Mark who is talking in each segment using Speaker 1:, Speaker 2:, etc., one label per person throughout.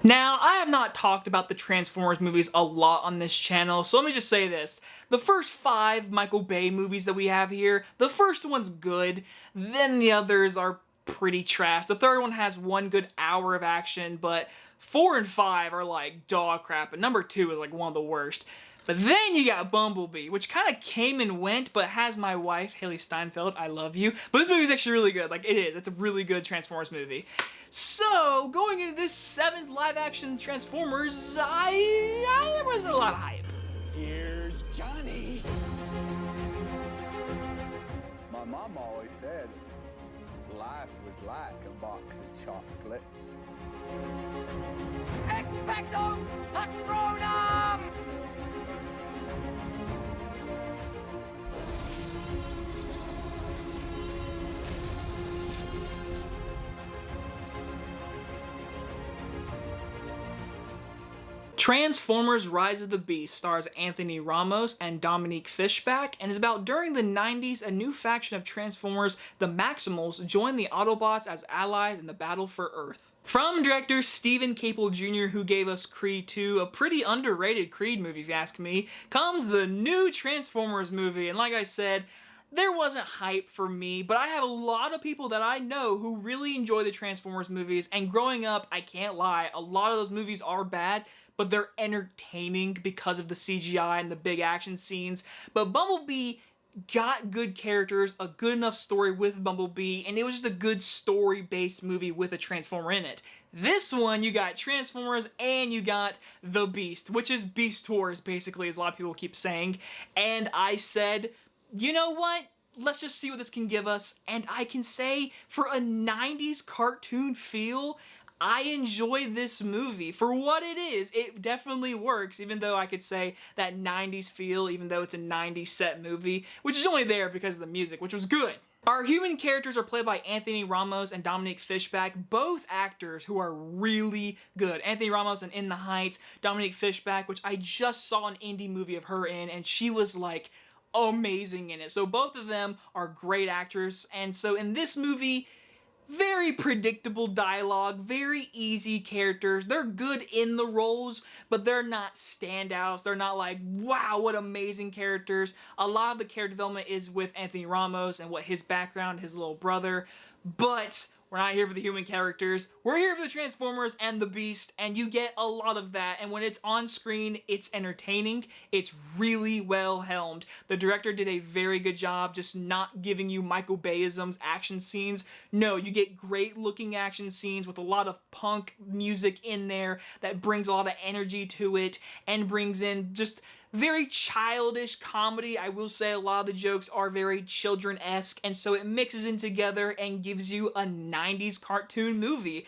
Speaker 1: Now, I have not talked about the Transformers movies a lot on this channel, so let me just say this. The first 5 Michael Bay movies that we have here, the first one's good, then the others are pretty trash. The third one has 1 good hour of action, but 4 and 5 are like dog crap, and number 2 is like one of the worst. But then you got Bumblebee, which kind of came and went, but has my wife, Haley Steinfeld, I love you. But this movie is actually really good. Like, it is. It's a really good Transformers movie. So, going into this 7th live-action Transformers, there was a lot of hype.
Speaker 2: Here's Johnny. My mom always said life was like a box of chocolates.
Speaker 3: Expecto Patronum!
Speaker 1: Transformers Rise of the Beast stars Anthony Ramos and Dominique Fishback, and is about during the 90s a new faction of Transformers, the Maximals, join the Autobots as allies in the battle for Earth. From director Steven Caple Jr., who gave us Creed 2, a pretty underrated Creed movie if you ask me, comes the new Transformers movie, and like I said, there wasn't hype for me, but I have a lot of people that I know who really enjoy the Transformers movies, and growing up, I can't lie, a lot of those movies are bad, but they're entertaining because of the CGI and the big action scenes. But Bumblebee got good characters, a good enough story with Bumblebee, and it was just a good story-based movie with a Transformer in it. This one, you got Transformers and you got The Beast, which is Beast Wars, basically, as a lot of people keep saying. And I said, you know what? Let's just see what this can give us. And I can say, for a 90s cartoon feel, I enjoy this movie. For what it is, it definitely works, even though I could say that 90s feel, even though it's a 90s set movie, which is only there because of the music, which was good. Our human characters are played by Anthony Ramos and Dominique Fishback, both actors who are really good. Anthony Ramos in The Heights, Dominique Fishback, which I just saw an indie movie of her in, and she was like amazing in it. So both of them are great actors, and so in this movie, very predictable dialogue, very easy characters. They're good in the roles, but they're not standouts. They're not like, wow, what amazing characters. A lot of the character development is with Anthony Ramos and what his background, his little brother, but we're not here for the human characters. We're here for the Transformers and the Beast, and you get a lot of that, and when it's on screen, it's entertaining. It's really well helmed. The director did a very good job just not giving you Michael Bayism's action scenes. No, you get great looking action scenes with a lot of punk music in there that brings a lot of energy to it and brings in just very childish comedy. I will say a lot of the jokes are very children-esque, and so it mixes in together and gives you a 90s cartoon movie.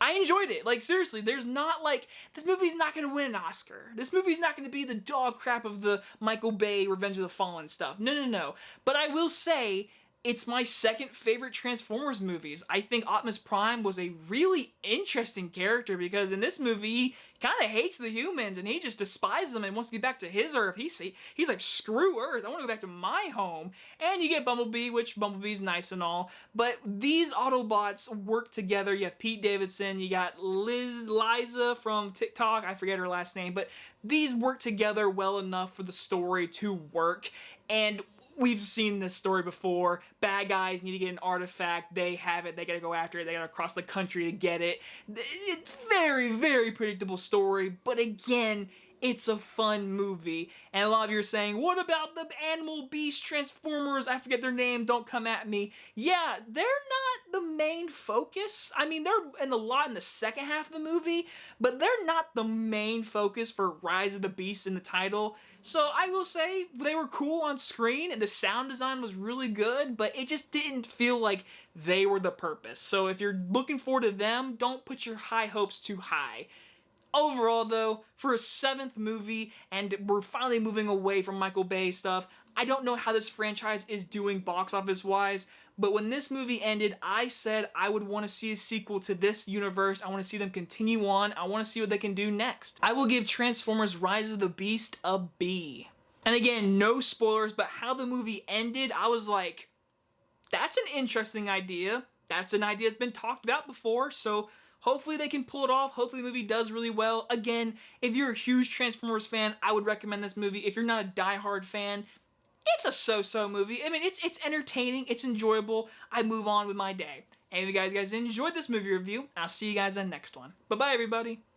Speaker 1: I enjoyed it. Like, seriously, there's not like, this movie's not gonna win an Oscar. This movie's not gonna be the dog crap of the Michael Bay Revenge of the Fallen stuff. No, no, no. But I will say, it's my second favorite Transformers movies. I think Optimus Prime was a really interesting character because in this movie, he kind of hates the humans and he just despises them and wants to get back to his Earth. He's like, screw Earth, I want to go back to my home. And you get Bumblebee, which Bumblebee's nice and all, but these Autobots work together. You have Pete Davidson, you got Liza from TikTok, I forget her last name, but these work together well enough for the story to work. And we've seen this story before. Bad guys need to get an artifact. They have it. They gotta go after it. They gotta cross the country to get it. It's very, very predictable story, but again, it's a fun movie. And a lot of you are saying, what about the animal beast Transformers? I forget their name. Don't come at me. Yeah, they're not the main focus. I mean, they're in a lot in the second half of the movie, but they're not the main focus for Rise of the Beast in the title. So I will say they were cool on screen and the sound design was really good, but it just didn't feel like they were the purpose. So if you're looking forward to them, don't put your high hopes too high. Overall, though, for a 7th movie, and we're finally moving away from Michael Bay stuff, I don't know how this franchise is doing box office-wise, but when this movie ended, I said I would want to see a sequel to this universe. I want to see them continue on. I want to see what they can do next. I will give Transformers Rise of the Beast a B. And again, no spoilers, but how the movie ended, I was like, that's an interesting idea. That's an idea that's been talked about before, so Hopefully they can pull it off. Hopefully the movie does really well. Again, if you're a huge Transformers fan, I would recommend this movie. If you're not a diehard fan, it's a so-so movie. I mean, it's entertaining, it's enjoyable. I move on with my day. And if you guys enjoyed this movie review, I'll see you guys in the next one. Bye-bye, everybody.